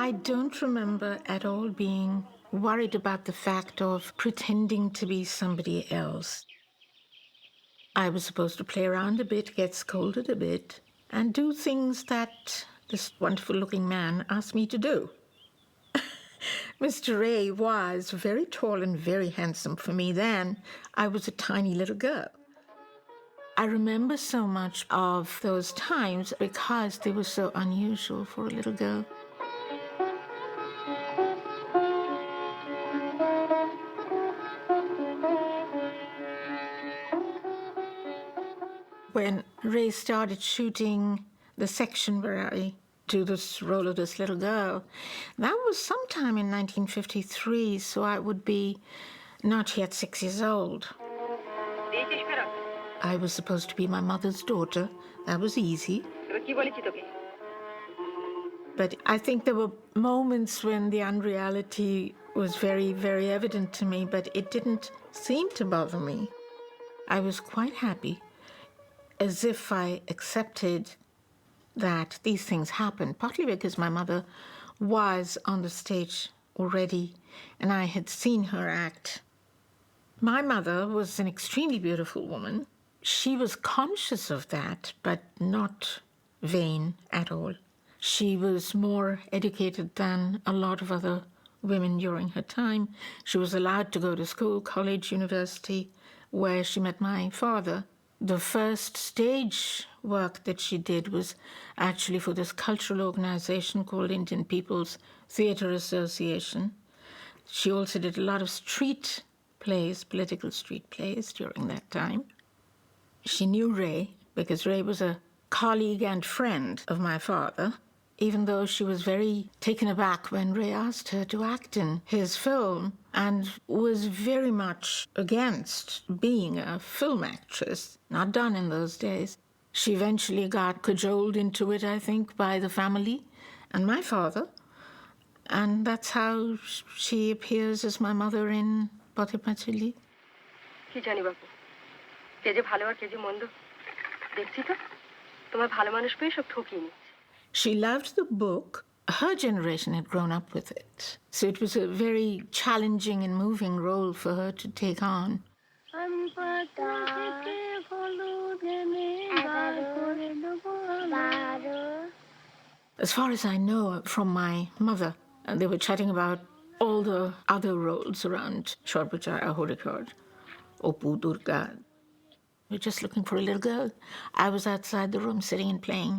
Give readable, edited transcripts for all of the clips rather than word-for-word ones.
I don't remember at all being worried about the fact of pretending to be somebody else. I was supposed to play around a bit, get scolded a bit, and do things that this wonderful-looking man asked me to do. Mr. Ray was very tall and very handsome for me then. I was a tiny little girl. I remember so much of those times because they were so unusual for a little girl. When Ray started shooting the section where I do this role of this little girl, that was sometime in 1953, so I would be not yet 6 years old. I was supposed to be my mother's daughter. That was easy. But I think there were moments when the unreality was very, very evident to me, but it didn't seem to bother me. I was quite happy, as if I accepted that these things happened, partly because my mother was on the stage already and I had seen her act. My mother was an extremely beautiful woman. She was conscious of that, but not vain at all. She was more educated than a lot of other women during her time. She was allowed to go to school, college, university, where she met my father. The first stage work that she did was actually for this cultural organization called Indian People's Theatre Association. She also did a lot of street plays, political street plays during that time. She knew Ray because Ray was a colleague and friend of my father, even though she was very taken aback when Ray asked her to act in his film and was very much against being a film actress, not done in those days. She eventually got cajoled into it, I think, by the family and my father, and that's how she appears as my mother in Pather Panchali. কি জানি বাপু কে যে ভালো আর কে যে মন্দ দেখছি তো তোমার ভালো মানুষ পেয়ে সব ঠকিয়ে নিচ্ছে She loved the book. Her generation had grown up with it. So it was a very challenging and moving role for her to take on. As far as I know from my mother, they were chatting about all the other roles around Shorpachaya, Horikard, Opu, Durga. We're just looking for a little girl. I was outside the room sitting and playing.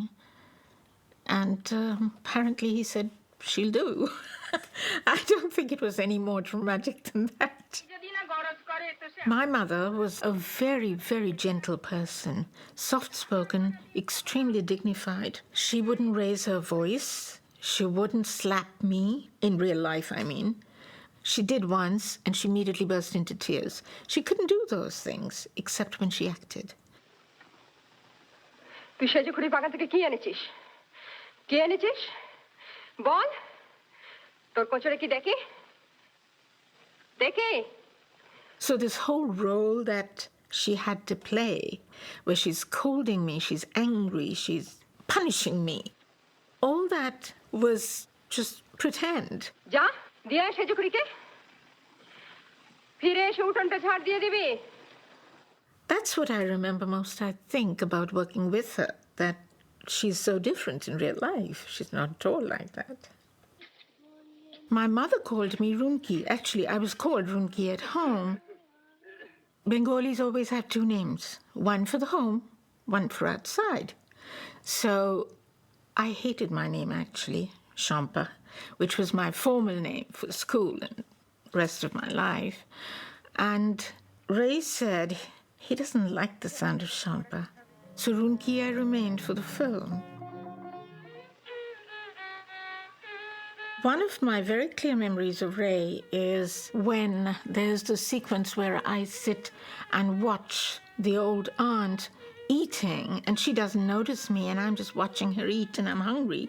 And apparently he said, she'll do. I don't think it was any more dramatic than that. My mother was a very, very gentle person, soft-spoken, extremely dignified. She wouldn't raise her voice. She wouldn't slap me, in real life, I mean. She did once, and she immediately burst into tears. She couldn't do those things, except when she acted. তুই সেজে খুঁড়ি বাগান থেকে কি এনেছিস কি এনেছিস বল তোর কোচরে কি দেখি দেখি So this whole role that she had to play, where she's scolding me, she's angry, she's punishing me, all that was just pretend. যা দিয়ে সেজে খুঁড়িকে ফিরে এসে উঠোনটা ঝাড় দিয়ে দিবি That's what I remember most, I think, about working with her, that she's so different in real life. She's not at all like that. My mother called me Runki. Actually, I was called Runki at home. Bengalis always have two names, one for the home, one for outside. So I hated my name, actually, Shampa, which was my formal name for school and the rest of my life. And Ray said he doesn't like the sound of Shampa. So Runki I remained for the film. One of my very clear memories of Ray is when there's the sequence where I sit and watch the old aunt eating and she doesn't notice me and I'm just watching her eat and I'm hungry.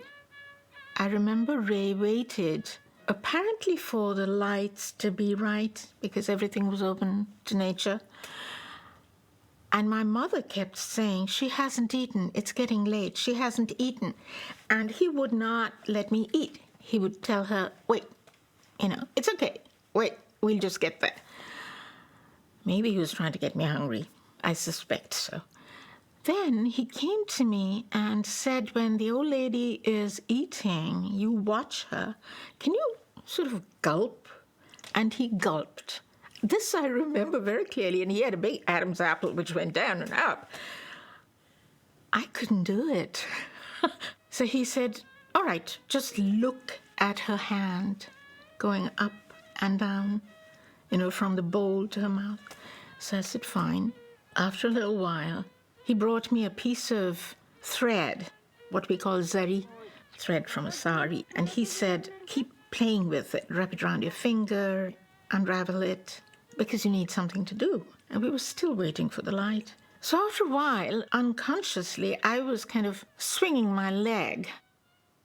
I remember Ray waited apparently for the lights to be right because everything was open to nature. And my mother kept saying, she hasn't eaten, it's getting late, she hasn't eaten. And he would not let me eat. he would tell her, wait, it's okay. Wait, we'll just get there. Maybe he was trying to get me hungry. I suspect so. Then he came to me and said, when the old lady is eating, you watch her. Can you sort of gulp? And he gulped. This I remember very clearly, and he had a big Adam's apple which went down and up. I couldn't do it. So he said, all right, just look at her hand going up and down, from the bowl to her mouth. So I said, fine. After a little while, he brought me a piece of thread, what we call zari, thread from a sari. And he said, keep playing with it. Wrap it around your finger, unravel it, because you need something to do. And we were still waiting for the light. So after a while, unconsciously, I was kind of swinging my leg.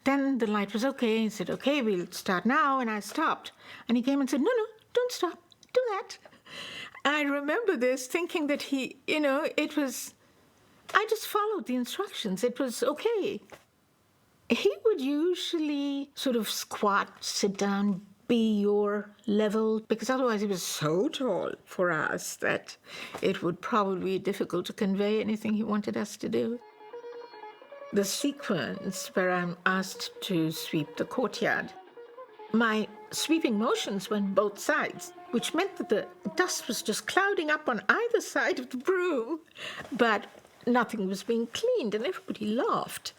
Then the light was okay. He said, okay, we'll start now. And I stopped. And he came and said, no, don't stop. Do that. I remember this, thinking that it was, I just followed the instructions. It was okay. He would usually sort of squat, sit down, be your level, because otherwise he was so tall for us that it would probably be difficult to convey anything he wanted us to do. The sequence where I'm asked to sweep the courtyard, my sweeping motions went both sides, which meant that the dust was just clouding up on either side of the broom, but nothing was being cleaned, and everybody laughed.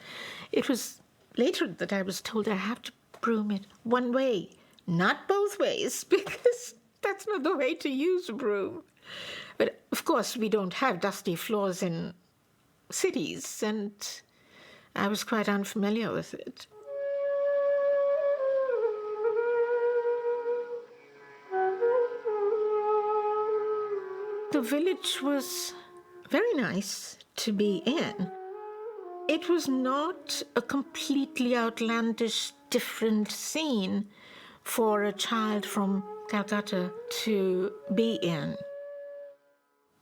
It was later that I was told I have to broom it one way, not both ways, because that's not the way to use a broom. But of course, we don't have dusty floors in cities, and I was quite unfamiliar with it. The village was very nice to be in. It was not a completely outlandish, different scene for a child from Calcutta to be in.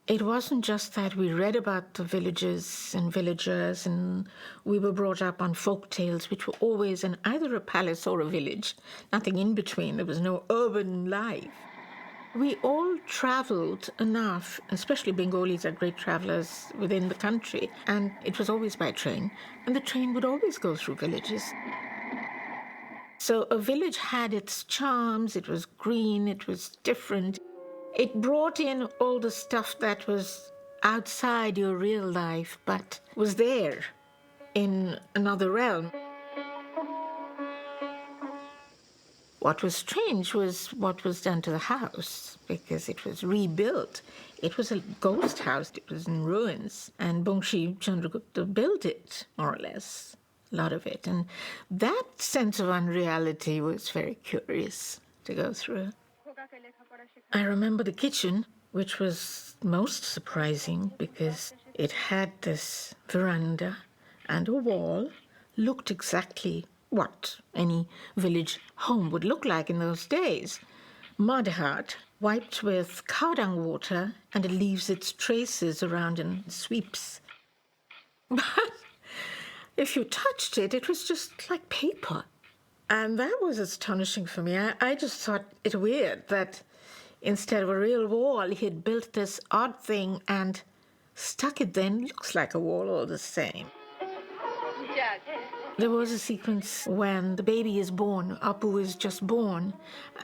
It wasn't just that we read about the villages and villagers, and we were brought up on folk tales, which were always in either a palace or a village, nothing in between. There was no urban life. We all traveled enough, especially Bengalis are great travelers within the country, and it was always by train, and the train would always go through villages. So a village had its charms, it was green, it was different. It brought in all the stuff that was outside your real life, but was there in another realm. What was strange was what was done to the house, because it was rebuilt. It was a ghost house. It was in ruins. And Bongshi Chandragupta built it, more or less, a lot of it. And that sense of unreality was very curious to go through. I remember the kitchen, which was most surprising because it had this veranda and a wall, looked exactly what any village home would look like in those days. Mud hut, wiped with cow dung water, and it leaves its traces around and sweeps. But if you touched it, it was just like paper. And that was astonishing for me. I just thought it weird that instead of a real wall, he had built this odd thing and stuck it then. Looks like a wall all the same. There was a sequence when the baby is born, Apu is just born,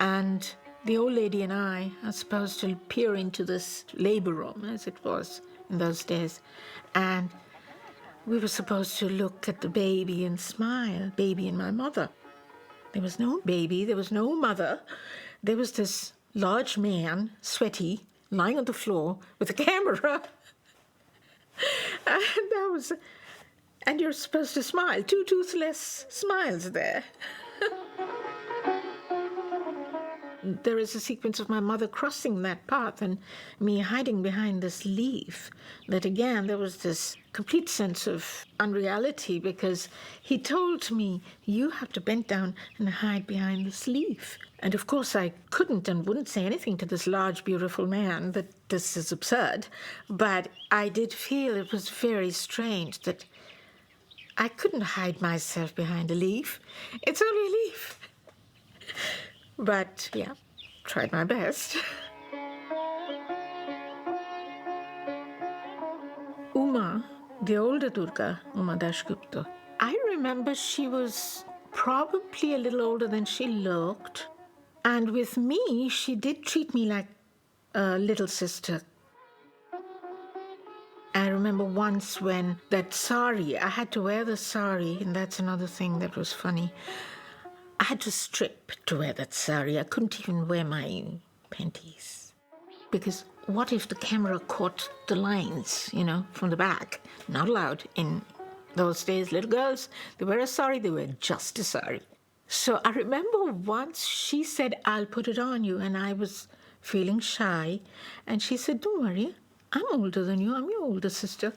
and the old lady and I are supposed to peer into this labor room, as it was in those days, and we were supposed to look at the baby and smile, baby and my mother. There was no baby, there was no mother. There was this large man, sweaty, lying on the floor with a camera. And you're supposed to smile. 2 toothless smiles there. There is a sequence of my mother crossing that path and me hiding behind this leaf. That again, there was this complete sense of unreality because he told me, you have to bend down and hide behind this leaf. And of course I couldn't and wouldn't say anything to this large, beautiful man that this is absurd. But I did feel it was very strange that I couldn't hide myself behind a leaf. It's only a leaf. But yeah, tried my best. Uma, the older Durga, Uma Dashgupta, I remember she was probably a little older than she looked. And with me, she did treat me like a little sister. I remember once when that sari, I had to wear the sari, and that's another thing that was funny. I had to strip to wear that sari. I couldn't even wear my panties. Because what if the camera caught the lines, from the back? Not allowed. In those days, little girls, they wear a sari, they wear just a sari. So I remember once she said, I'll put it on you, and I was feeling shy. And she said, don't worry, I'm older than you, I'm your older sister.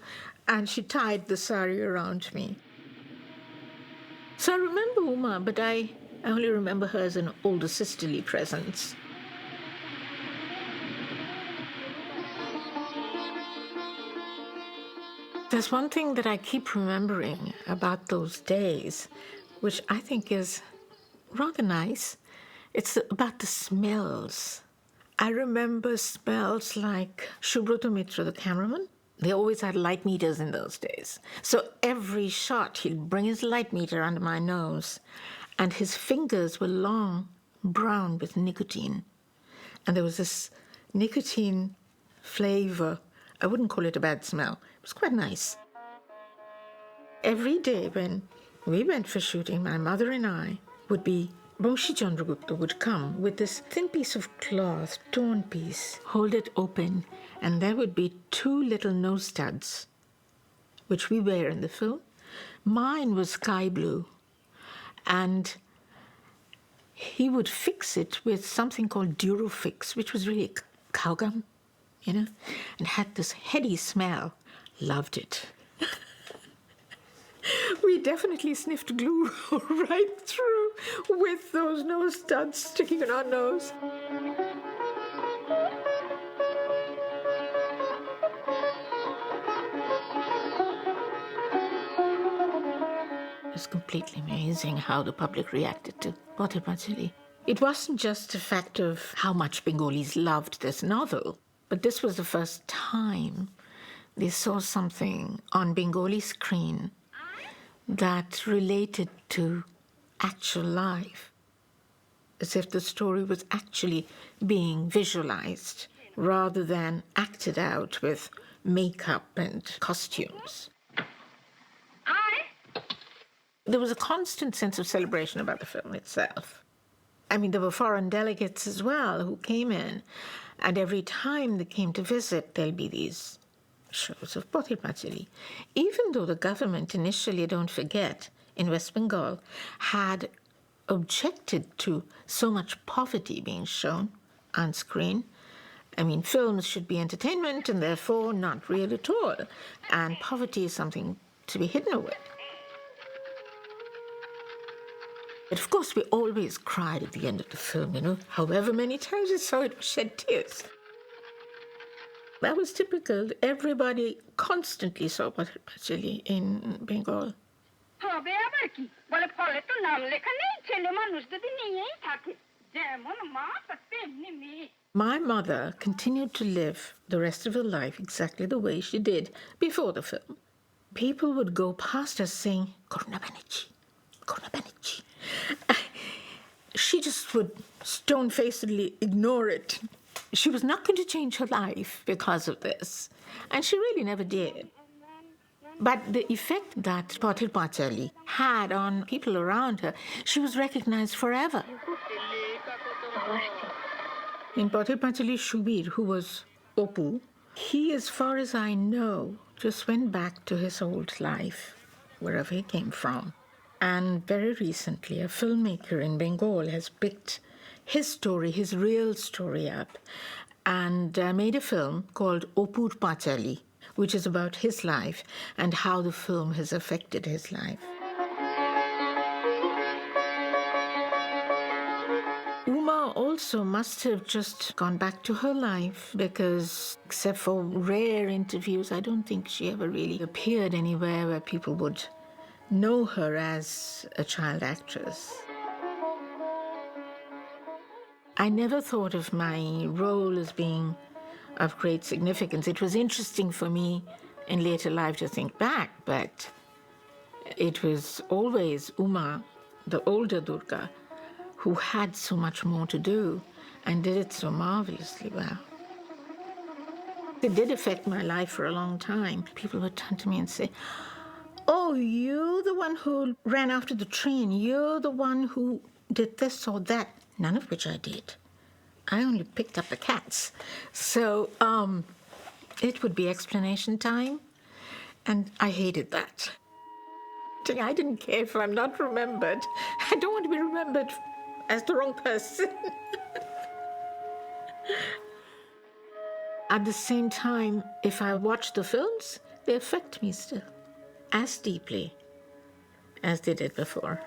And she tied the sari around me. So I remember Uma, but I only remember her as an older sisterly presence. There's one thing that I keep remembering about those days, which I think is rather nice. It's about the smells. I remember smells like Subrata Mitra, the cameraman. They always had light meters in those days. So every shot, he'd bring his light meter under my nose, and his fingers were long, brown with nicotine. And there was this nicotine flavor. I wouldn't call it a bad smell. It was quite nice. Every day when we went for shooting, my mother and I would be, Boshi Chandragupta would come with this thin piece of cloth, torn piece, hold it open, and there would be 2 little nose studs, which we wear in the film. Mine was sky blue, and he would fix it with something called Durofix, which was really cow gum, and had this heady smell. Loved it. We definitely sniffed glue right through with those nose studs sticking in our nose. It was completely amazing how the public reacted to Pather Panchali. It wasn't just a fact of how much Bengalis loved this novel, but this was the first time they saw something on Bengali screen that related to actual life, as if the story was actually being visualized rather than acted out with makeup and costumes. There was a constant sense of celebration about the film itself. I mean, there were foreign delegates as well who came in, and every time they came to visit, there'll be these shows of Pather Panchali. Even though the government initially, don't forget, in West Bengal, had objected to so much poverty being shown on screen. I mean, films should be entertainment and therefore not real at all. And poverty is something to be hidden away. But of course, we always cried at the end of the film, However many times we saw it, we shed tears. That was typical. Everybody constantly saw Pather Panchali in Bengal. My mother continued to live the rest of her life exactly the way she did before the film. People would go past us saying, Karuna Banerjee, Karuna Banerjee. She just would stone-facedly ignore it. She was not going to change her life because of this. And she really never did. But the effect that Pather Panchali had on people around her, she was recognized forever. In Pather Panchali, Shubir, who was Opu, he, as far as I know, just went back to his old life, wherever he came from. And very recently, a filmmaker in Bengal has picked his story, his real story up, and made a film called Opur Panchali, which is about his life and how the film has affected his life. Uma also must have just gone back to her life because, except for rare interviews, I don't think she ever really appeared anywhere where people would know her as a child actress. I never thought of my role as being of great significance. It was interesting for me in later life to think back, but it was always Uma, the older Durga, who had so much more to do and did it so marvelously well. It did affect my life for a long time. People would turn to me and say, "Oh, you're the one who ran after the train. You're the one who did this or that." None of which I did. I only picked up the cats. So it would be explanation time, and I hated that. I didn't care if I'm not remembered. I don't want to be remembered as the wrong person. At the same time, if I watch the films, they affect me still as deeply as they did before.